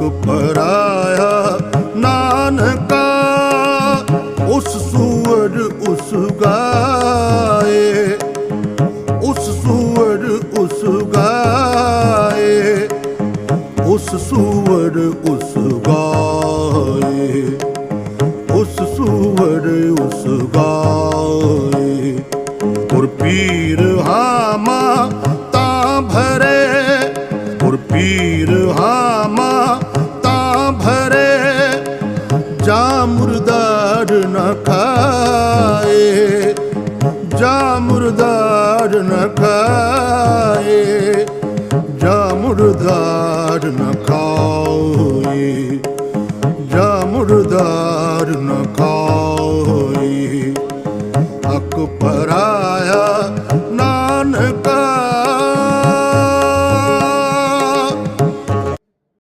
ਪਰਾਇਆ ਨਾਨਕਾ। ਉਸ ਸੂਰ ਉਸ ਗਾਏ, ਉਸ ਸੂਰ ਉਸ ਗਾਏ, ਉਸ ਸੂਰ ਉਸ ਗਾਏ, ਉਸ ਸੂਰ ਉਸ ਗਾਏ। ਗੁਰ ਪੀਰ ਹਾਮਾ ਤਾਂ ਭਰੇ, ਗੁਰ ਪੀਰ ਹਾਮਾ ਤਾਂ ਭਰੇ, ਜਾ ਮੁਰਦਾਰ ਨ ਖਾਏ, ਜਾ ਮੁਰਦਾਰ ਨ ਖਾਏ, ਜਾ ਮੁਰਦਾਰ ਨ ਖਾਏ।